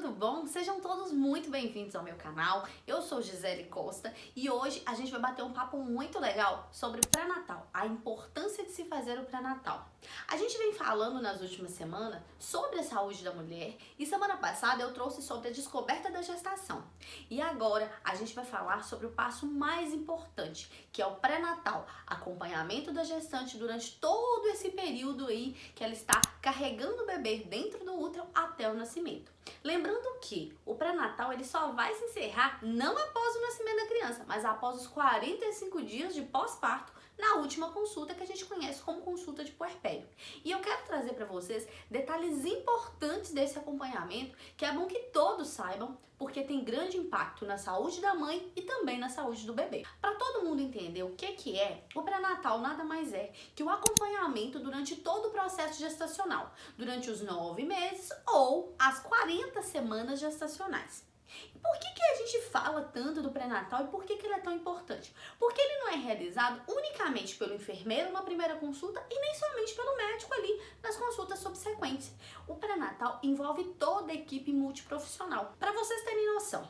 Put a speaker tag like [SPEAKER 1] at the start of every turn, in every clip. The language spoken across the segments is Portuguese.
[SPEAKER 1] tudo bom? Sejam todos muito bem-vindos ao meu canal. Eu sou Gisele Costa e hoje a gente vai bater um papo muito legal sobre o pré-natal, a importância de se fazer o pré-natal. A gente vem falando nas últimas semanas sobre a saúde da mulher e semana passada eu trouxe sobre a descoberta da gestação. E agora a gente vai falar sobre o passo mais importante, que é o pré-natal, acompanhamento da gestante durante todo esse período aí que ela está carregando o bebê dentro do útero até o nascimento. Lembrando que o pré-natal ele só vai se encerrar não após o nascimento da criança, mas após os 45 dias de pós-parto, na última consulta que a gente conhece como consulta de puerpério. E eu quero trazer para vocês detalhes importantes desse acompanhamento, que é bom que todos saibam, porque tem grande impacto na saúde da mãe e também na saúde do bebê. Para todo mundo entender o que é, o pré-natal nada mais é que o acompanhamento durante todo o processo gestacional, durante os 9 meses ou as 40 semanas gestacionais. E por que a gente fala tanto do pré-natal e por que ele é tão importante? Porque ele não é realizado unicamente pelo enfermeiro na primeira consulta e nem somente pelo médico ali nas consultas subsequentes. O pré-natal envolve toda a equipe multiprofissional. Para vocês terem noção,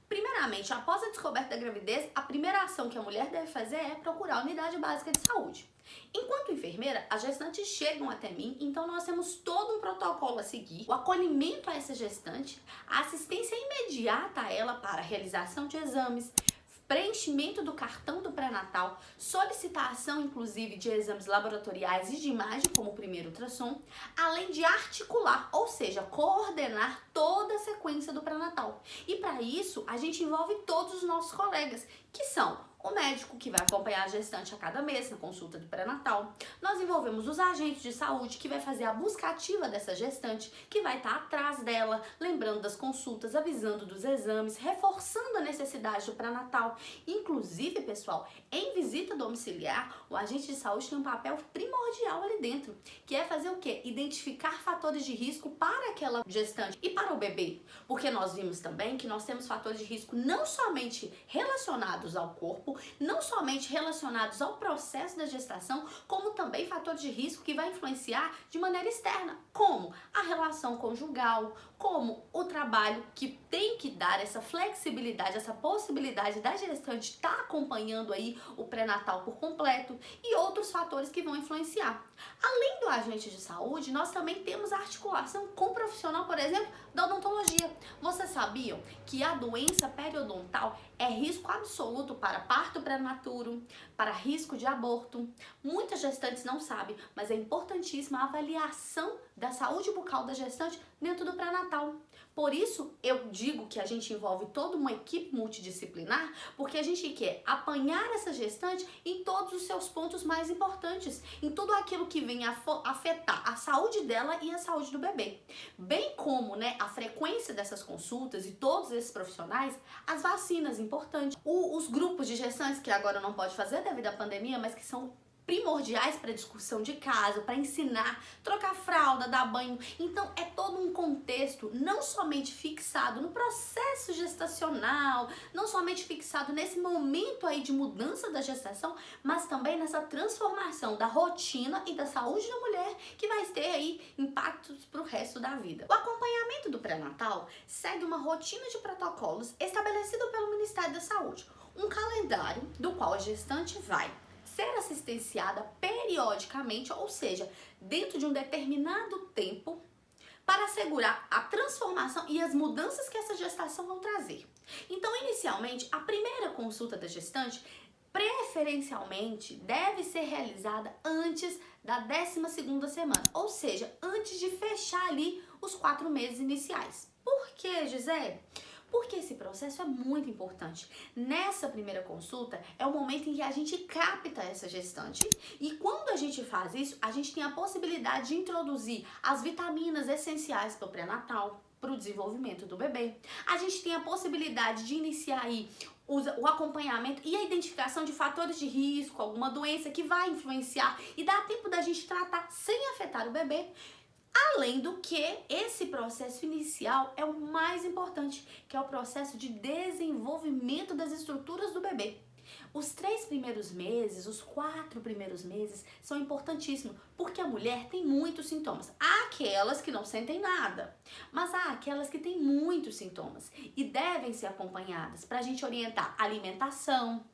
[SPEAKER 1] primeiramente, após a descoberta da gravidez, a primeira ação que a mulher deve fazer é procurar a unidade básica de saúde. Enquanto enfermeira, as gestantes chegam até mim, então nós temos todo um protocolo a seguir, o acolhimento a essa gestante, a assistência imediata a ela para a realização de exames, preenchimento do cartão do pré-natal, solicitação inclusive de exames laboratoriais e de imagem, como o primeiro ultrassom, além de articular, ou seja, coordenar toda a sequência do pré-natal. E para isso, a gente envolve todos os nossos colegas, que são o médico que vai acompanhar a gestante a cada mês na consulta do pré-natal. Nós envolvemos os agentes de saúde que vai fazer a busca ativa dessa gestante, que vai estar atrás dela, lembrando das consultas, avisando dos exames, reforçando a necessidade do pré-natal. Inclusive, pessoal, em visita domiciliar, o agente de saúde tem um papel primordial ali dentro, que é fazer o quê? Identificar fatores de risco para aquela gestante e para o bebê. Porque nós vimos também que nós temos fatores de risco não somente relacionados ao corpo, não somente relacionados ao processo da gestação, como também fatores de risco que vai influenciar de maneira externa, como a relação conjugal, como o trabalho que tem que dar essa flexibilidade, essa possibilidade da gestante estar acompanhando aí o pré-natal por completo e outros fatores que vão influenciar. Além do agente de saúde, nós também temos a articulação com o profissional, por exemplo, da odontologia. Vocês sabiam que a doença periodontal é risco absoluto para parto prematuro, para risco de aborto? Muitas gestantes não sabem, mas é importantíssima a avaliação da saúde bucal da gestante dentro do pré-natal. Por isso, eu digo que a gente envolve toda uma equipe multidisciplinar, porque a gente quer apanhar essa gestante em todos os seus pontos mais importantes, em tudo aquilo que vem afetar a saúde dela e a saúde do bebê. Bem como, a frequência dessas consultas e todos esses profissionais, as vacinas importantes, os grupos de gestantes que agora não pode fazer devido à pandemia, mas que são primordiais para discussão de casa, para ensinar, trocar fralda, dar banho. Então é todo um contexto não somente fixado no processo gestacional, não somente fixado nesse momento aí de mudança da gestação, mas também nessa transformação da rotina e da saúde da mulher que vai ter aí impactos para o resto da vida. O acompanhamento do pré-natal segue uma rotina de protocolos estabelecido pelo Ministério da Saúde, um calendário do qual a gestante vai ser assistenciada periodicamente, ou seja, dentro de um determinado tempo, para assegurar a transformação e as mudanças que essa gestação vão trazer. Então, inicialmente, a primeira consulta da gestante, preferencialmente, deve ser realizada antes da 12ª semana, ou seja, antes de fechar ali os 4 meses iniciais. Por quê, Gisele? Porque esse processo é muito importante. Nessa primeira consulta é o momento em que a gente capta essa gestante e quando a gente faz isso, a gente tem a possibilidade de introduzir as vitaminas essenciais para o pré-natal, para o desenvolvimento do bebê. A gente tem a possibilidade de iniciar aí o acompanhamento e a identificação de fatores de risco, alguma doença que vai influenciar e dá tempo da gente tratar sem afetar o bebê. Além do que, esse processo inicial é o mais importante, que é o processo de desenvolvimento das estruturas do bebê. Os 3 primeiros meses, os 4 primeiros meses são importantíssimos, porque a mulher tem muitos sintomas. Há aquelas que não sentem nada, mas há aquelas que têm muitos sintomas e devem ser acompanhadas para a gente orientar a alimentação,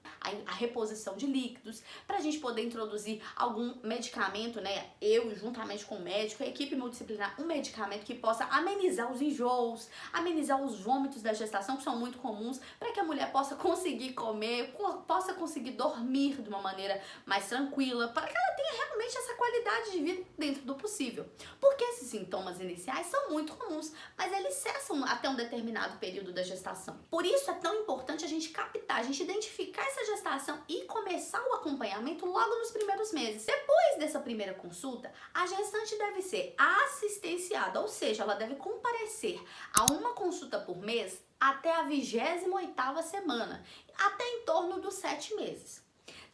[SPEAKER 1] a reposição de líquidos, para a gente poder introduzir algum medicamento, né? Eu, juntamente com o médico, a equipe multidisciplinar, um medicamento que possa amenizar os enjoos, amenizar os vômitos da gestação, que são muito comuns, para que a mulher possa conseguir comer, possa conseguir dormir de uma maneira mais tranquila, para que ela tenha realmente essa qualidade de vida dentro do possível. Porque esses sintomas iniciais são muito comuns, mas eles cessam até um determinado período da gestação. Por isso é tão importante a gente captar, a gente identificar essa gestação e começar o acompanhamento logo nos primeiros meses. Depois dessa primeira consulta, a gestante deve ser assistenciada, ou seja, ela deve comparecer a uma consulta por mês até a 28ª semana, até em torno dos 7 meses.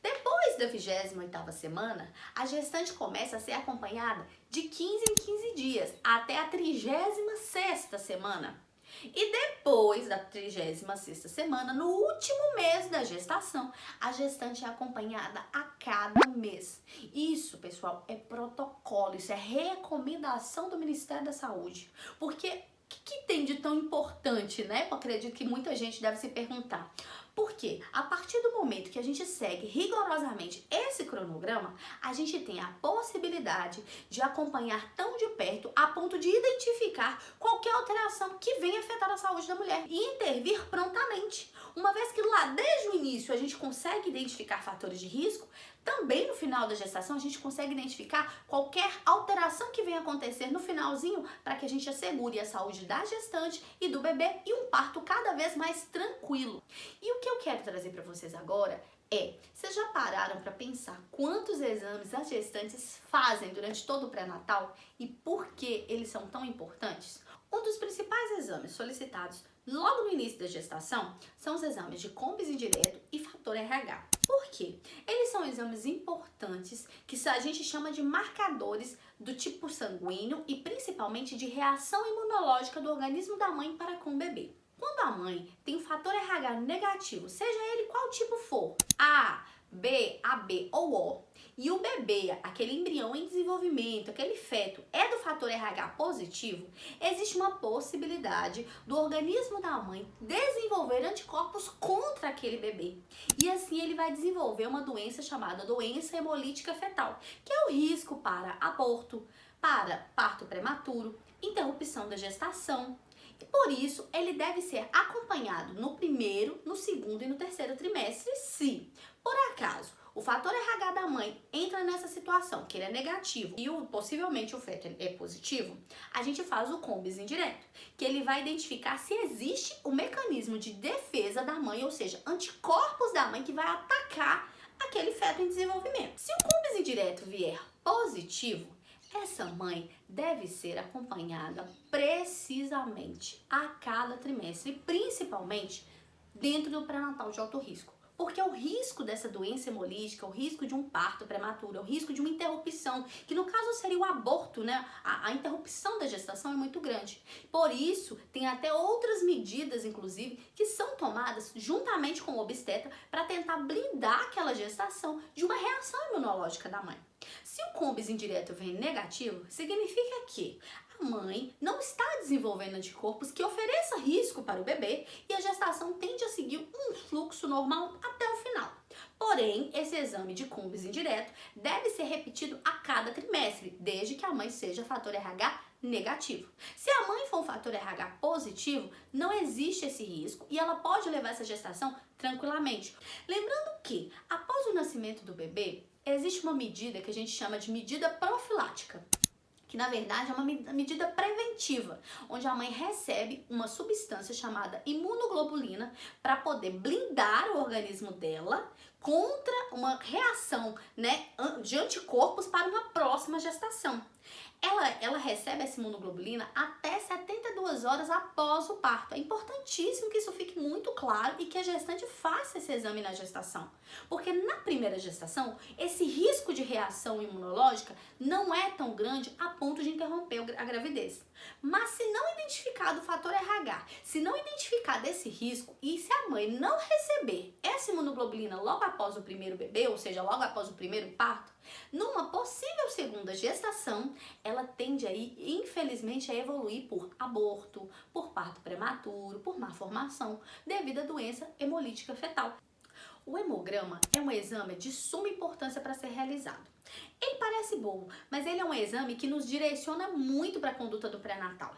[SPEAKER 1] Depois da 28ª semana, a gestante começa a ser acompanhada de 15 em 15 dias, até a 36ª semana. E depois da 36ª semana, no último mês da gestação, a gestante é acompanhada a cada mês. Isso, pessoal, é protocolo, isso é recomendação do Ministério da Saúde. Porque o que tem de tão importante, né? Eu acredito que muita gente deve se perguntar. Porque a partir do momento que a gente segue rigorosamente esse cronograma, a gente tem a possibilidade de acompanhar tão de perto a ponto de identificar qualquer alteração que venha afetar a saúde da mulher e intervir prontamente. Uma vez que lá desde o início a gente consegue identificar fatores de risco, também no final da gestação a gente consegue identificar qualquer alteração que venha acontecer no finalzinho para que a gente assegure a saúde da gestante e do bebê e um parto cada vez mais tranquilo. E o que eu quero trazer para vocês agora é, vocês já pararam para pensar quantos exames as gestantes fazem durante todo o pré-natal e por que eles são tão importantes? Um dos principais exames solicitados logo no início da gestação são os exames de Combis indireto e fator RH. Por quê? Eles são exames importantes que a gente chama de marcadores do tipo sanguíneo e principalmente de reação imunológica do organismo da mãe para com o bebê. Quando a mãe tem um fator RH negativo, seja ele qual tipo for, A, B, AB ou O, e o bebê, aquele embrião em desenvolvimento, aquele feto, é do fator RH positivo, existe uma possibilidade do organismo da mãe desenvolver anticorpos contra aquele bebê. E assim ele vai desenvolver uma doença chamada doença hemolítica fetal, que é o risco para aborto, para parto prematuro, interrupção da gestação. E por isso, ele deve ser acompanhado no primeiro, no segundo e no terceiro trimestre, se, por acaso, o fator RH da mãe entra nessa situação, que ele é negativo e possivelmente o feto é positivo, a gente faz o Combis indireto, que ele vai identificar se existe o mecanismo de defesa da mãe, ou seja, anticorpos da mãe que vai atacar aquele feto em desenvolvimento. Se o Combis indireto vier positivo, essa mãe deve ser acompanhada precisamente a cada trimestre, principalmente dentro do pré-natal de alto risco. Porque o risco dessa doença hemolítica, o risco de um parto prematuro, o risco de uma interrupção, que no caso seria o aborto, né? A interrupção da gestação é muito grande. Por isso, tem até outras medidas, inclusive, que são tomadas juntamente com o obstetra para tentar blindar aquela gestação de uma reação imunológica da mãe. Se o Combis indireto vem negativo, significa que a mãe não está desenvolvendo anticorpos que ofereça risco para o bebê e a gestação tende a seguir um fluxo normal até o final. Porém, esse exame de Combis indireto deve ser repetido a cada trimestre, desde que a mãe seja fator RH negativo. Se a mãe for um fator RH positivo, não existe esse risco e ela pode levar essa gestação tranquilamente. Lembrando que, após o nascimento do bebê, existe uma medida que a gente chama de medida profilática, que na verdade é uma medida preventiva, onde a mãe recebe uma substância chamada imunoglobulina para poder blindar o organismo dela contra uma reação, né, de anticorpos para uma próxima gestação. Ela recebe essa imunoglobulina até 72 horas após o parto. É importantíssimo que isso fique muito claro e que a gestante faça esse exame na gestação. Porque na primeira gestação, esse risco de reação imunológica não é tão grande a ponto de interromper a gravidez. Mas se não identificado o fator RH, se não identificado esse risco e se a mãe não receber essa imunoglobulina logo após o primeiro bebê, ou seja, logo após o primeiro parto, numa possível segunda gestação, ela tende aí, infelizmente, a evoluir por aborto, por parto prematuro, por má formação, devido à doença hemolítica fetal. O hemograma é um exame de suma importância para ser realizado. Ele parece bobo, mas ele é um exame que nos direciona muito para a conduta do pré-natal.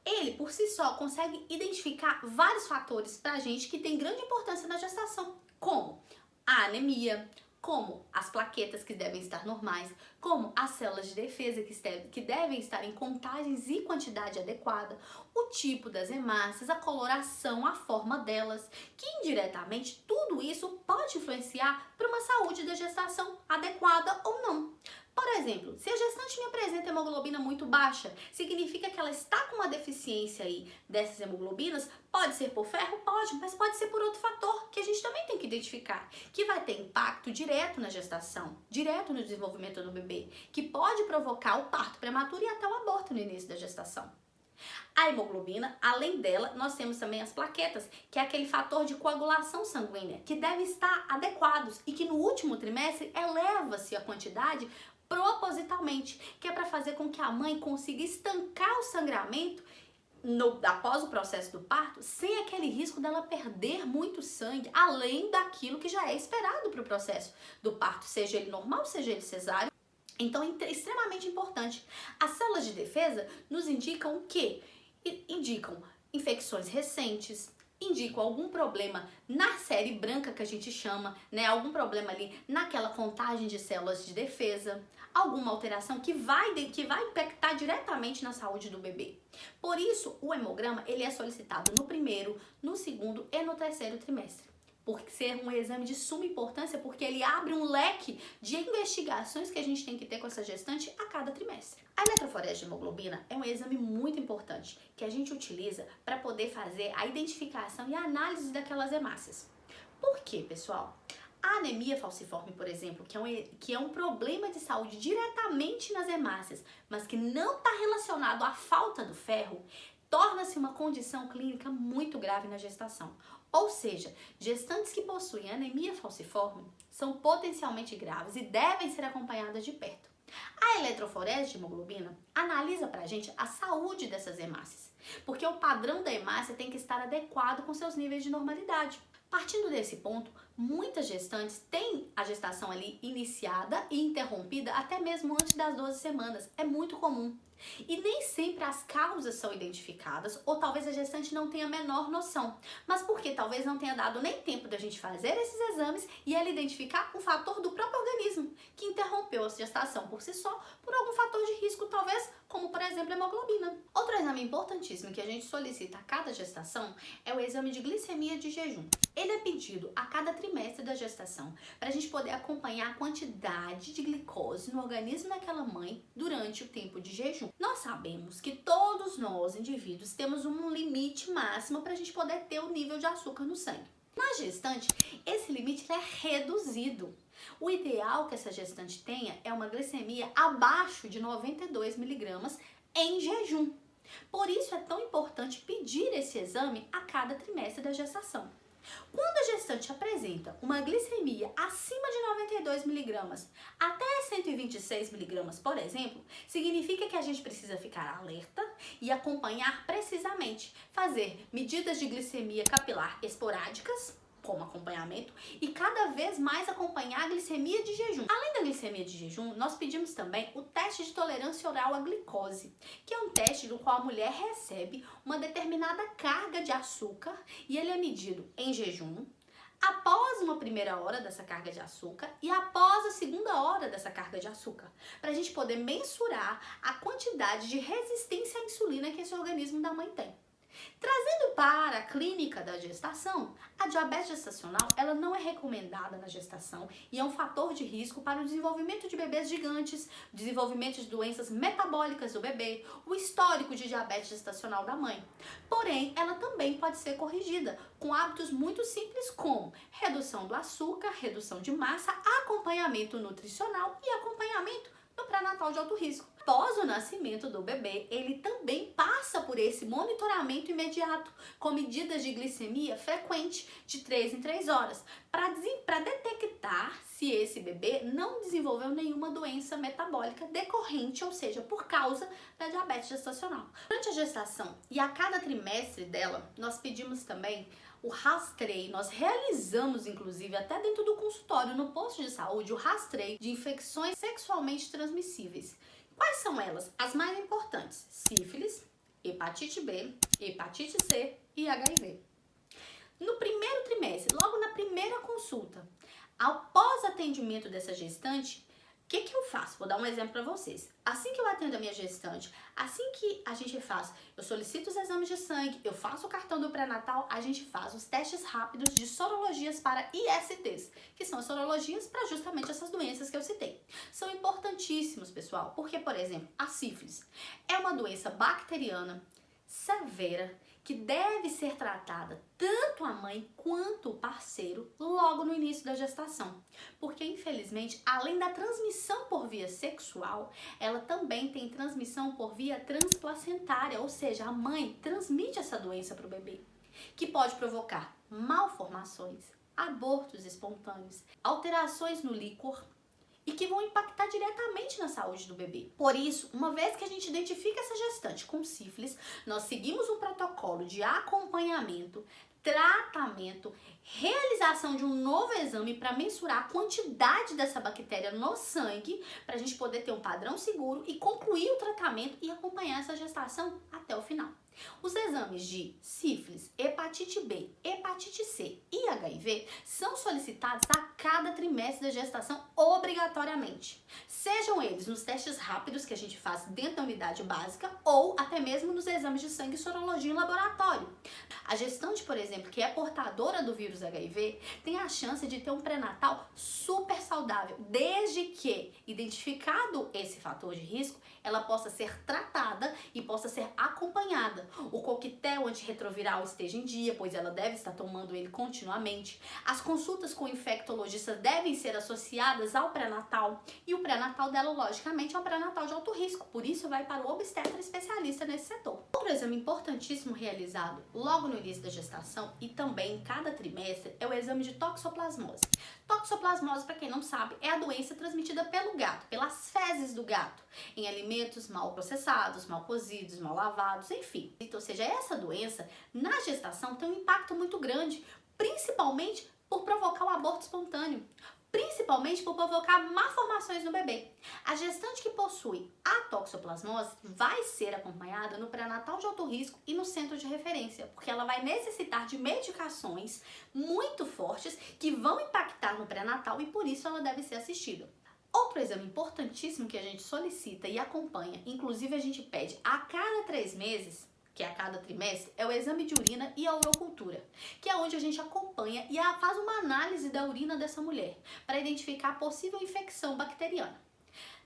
[SPEAKER 1] Ele, por si só, consegue identificar vários fatores para a gente que tem grande importância na gestação, como a anemia, como as plaquetas que devem estar normais, como as células de defesa que devem estar em contagens e quantidade adequada, o tipo das hemácias, a coloração, a forma delas, que indiretamente tudo isso pode influenciar para uma saúde da gestação adequada ou não. Por exemplo, se a gestante me apresenta hemoglobina muito baixa, significa que ela está com uma deficiência aí dessas hemoglobinas? Pode ser por ferro? Pode, mas pode ser por outro fator que a gente também tem que identificar, que vai ter impacto direto na gestação, direto no desenvolvimento do bebê, que pode provocar o parto prematuro e até o aborto no início da gestação. A hemoglobina, além dela, nós temos também as plaquetas, que é aquele fator de coagulação sanguínea, que deve estar adequados e que no último trimestre eleva-se a quantidade propositalmente, que é para fazer com que a mãe consiga estancar o sangramento após o processo do parto, sem aquele risco dela perder muito sangue, além daquilo que já é esperado para o processo do parto, seja ele normal, seja ele cesáreo. Então é extremamente importante. As células de defesa nos indicam o quê? Indicam infecções recentes, indicam algum problema na série branca que a gente chama, né? Algum problema ali naquela contagem de células de defesa, alguma alteração que vai impactar diretamente na saúde do bebê. Por isso, o hemograma ele é solicitado no primeiro, no segundo e no terceiro trimestre. Por ser um exame de suma importância, porque ele abre um leque de investigações que a gente tem que ter com essa gestante a cada trimestre. A eletroforese de hemoglobina é um exame muito importante que a gente utiliza para poder fazer a identificação e a análise daquelas hemácias. Por quê, pessoal? A anemia falciforme, por exemplo, que é um problema de saúde diretamente nas hemácias, mas que não está relacionado à falta do ferro, torna-se uma condição clínica muito grave na gestação. Ou seja, gestantes que possuem anemia falciforme são potencialmente graves e devem ser acompanhadas de perto. A eletroforese de hemoglobina analisa pra gente a saúde dessas hemácias, porque o padrão da hemácia tem que estar adequado com seus níveis de normalidade. Partindo desse ponto, muitas gestantes têm a gestação ali iniciada e interrompida até mesmo antes das 12 semanas. É muito comum. E nem sempre as causas são identificadas, ou talvez a gestante não tenha a menor noção. Mas porque talvez não tenha dado nem tempo da gente fazer esses exames e ela identificar um fator do próprio organismo, que interrompeu a gestação por si só, por algum fator de risco, talvez, como por exemplo a hemoglobina. Outro exame importantíssimo que a gente solicita a cada gestação é o exame de glicemia de jejum. Ele é pedido a cada trimestre da gestação, para a gente poder acompanhar a quantidade de glicose no organismo daquela mãe durante o tempo de jejum. Nós sabemos que todos nós, indivíduos, temos um limite máximo para a gente poder ter o nível de açúcar no sangue. Na gestante, esse limite é reduzido. O ideal que essa gestante tenha é uma glicemia abaixo de 92 miligramas em jejum. Por isso é tão importante pedir esse exame a cada trimestre da gestação. Quando a gestante apresenta uma glicemia acima de 92 miligramas até 126 miligramas, por exemplo, significa que a gente precisa ficar alerta e acompanhar precisamente, fazer medidas de glicemia capilar esporádicas, como acompanhamento, e cada vez mais acompanhar a glicemia de jejum. Além da glicemia de jejum, nós pedimos também o teste de tolerância oral à glicose, que é um teste no qual a mulher recebe uma determinada carga de açúcar e ele é medido em jejum, após uma primeira hora dessa carga de açúcar e após a segunda hora dessa carga de açúcar, para a gente poder mensurar a quantidade de resistência à insulina que esse organismo da mãe tem. Trazendo para a clínica da gestação, a diabetes gestacional ela não é recomendada na gestação e é um fator de risco para o desenvolvimento de bebês gigantes, desenvolvimento de doenças metabólicas do bebê, o histórico de diabetes gestacional da mãe. Porém, ela também pode ser corrigida com hábitos muito simples como redução do açúcar, redução de massa, acompanhamento nutricional e acompanhamento no pré-natal de alto risco. Após o nascimento do bebê, ele também passa por esse monitoramento imediato, com medidas de glicemia frequente, de 3 em 3 horas, para detectar se esse bebê não desenvolveu nenhuma doença metabólica decorrente, ou seja, por causa da diabetes gestacional. Durante a gestação e a cada trimestre dela, nós pedimos também o rastreio. Nós realizamos, inclusive, até dentro do consultório, no posto de saúde, o rastreio de infecções sexualmente transmissíveis. Quais são elas? As mais importantes: sífilis, hepatite B, hepatite C e HIV. No primeiro trimestre, logo na primeira consulta, após atendimento dessa gestante, o que eu faço? Vou dar um exemplo para vocês. Assim que eu atendo a minha gestante, assim que a gente faz, eu solicito os exames de sangue, eu faço o cartão do pré-natal, a gente faz os testes rápidos de sorologias para ISTs, que são as sorologias para justamente essas doenças que eu citei. São importantíssimos, pessoal, porque, por exemplo, a sífilis é uma doença bacteriana severa que deve ser tratada tanto a mãe quanto o parceiro logo no início da gestação. Porque, infelizmente, além da transmissão por via sexual, ela também tem transmissão por via transplacentária, ou seja, a mãe transmite essa doença para o bebê, que pode provocar malformações, abortos espontâneos, alterações no líquor, e que vão impactar diretamente na saúde do bebê. Por isso, uma vez que a gente identifica essa gestante com sífilis, nós seguimos um protocolo de acompanhamento, tratamento, realização de um novo exame para mensurar a quantidade dessa bactéria no sangue, para a gente poder ter um padrão seguro e concluir o tratamento e acompanhar essa gestação até o final. Os exames de sífilis, hepatite B, hepatite C e HIV são solicitados a cada trimestre da gestação obrigatoriamente. Sejam eles nos testes rápidos que a gente faz dentro da unidade básica ou até mesmo nos exames de sangue e sorologia em laboratório. A gestante, por exemplo, que é portadora do vírus HIV, tem a chance de ter um pré-natal super saudável, desde que, identificado esse fator de risco, ela possa ser tratada e possa ser acompanhada. O coquetel antirretroviral esteja em dia, pois ela deve estar tomando ele continuamente. As consultas com infectologistas devem ser associadas ao pré-natal. E o pré-natal dela, logicamente, é um pré-natal de alto risco. Por isso, vai para o obstetra especialista nesse setor. Outro exame importantíssimo realizado logo no início da gestação e também em cada trimestre é o exame de toxoplasmose. Toxoplasmose, para quem não sabe, é a doença transmitida pelo gato, pelas fezes do gato, em alimentos mal processados, mal cozidos, mal lavados, enfim. Ou seja, essa doença na gestação tem um impacto muito grande, principalmente por provocar o aborto espontâneo, principalmente por provocar malformações no bebê. A gestante que possui a toxoplasmose vai ser acompanhada no pré-natal de alto risco e no centro de referência, porque ela vai necessitar de medicações muito fortes que vão impactar no pré-natal e por isso ela deve ser assistida. Outro exame importantíssimo que a gente solicita e acompanha, inclusive a gente pede a cada 3 meses, que é a cada trimestre, é o exame de urina e a urocultura, que é onde a gente acompanha e faz uma análise da urina dessa mulher, para identificar a possível infecção bacteriana.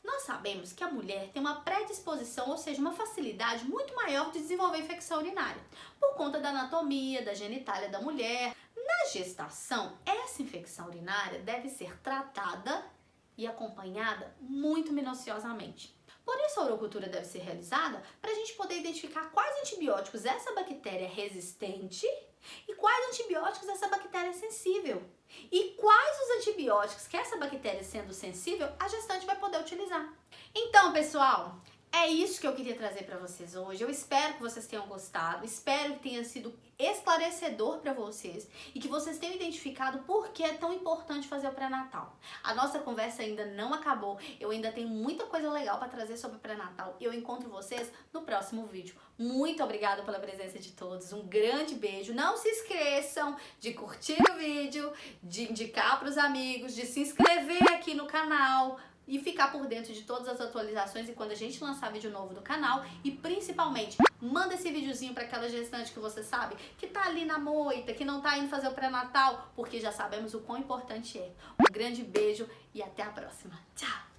[SPEAKER 1] Nós sabemos que a mulher tem uma predisposição, ou seja, uma facilidade muito maior de desenvolver infecção urinária, por conta da anatomia, da genitália da mulher. Na gestação, essa infecção urinária deve ser tratada e acompanhada muito minuciosamente. Por isso a urocultura deve ser realizada para a gente poder identificar quais antibióticos essa bactéria é resistente e quais antibióticos essa bactéria é sensível. E quais os antibióticos que essa bactéria sendo sensível, a gestante vai poder utilizar. Então, pessoal, é isso que eu queria trazer para vocês hoje. Eu espero que vocês tenham gostado, espero que tenha sido esclarecedor para vocês e que vocês tenham identificado por que é tão importante fazer o pré-natal. A nossa conversa ainda não acabou, eu ainda tenho muita coisa legal para trazer sobre o pré-natal e eu encontro vocês no próximo vídeo. Muito obrigada pela presença de todos, um grande beijo. Não se esqueçam de curtir o vídeo, de indicar para os amigos, de se inscrever aqui no canal e ficar por dentro de todas as atualizações e quando a gente lançar vídeo novo do canal. E principalmente, manda esse videozinho para aquela gestante que você sabe que tá ali na moita, que não tá indo fazer o pré-natal, porque já sabemos o quão importante é. Um grande beijo e até a próxima. Tchau!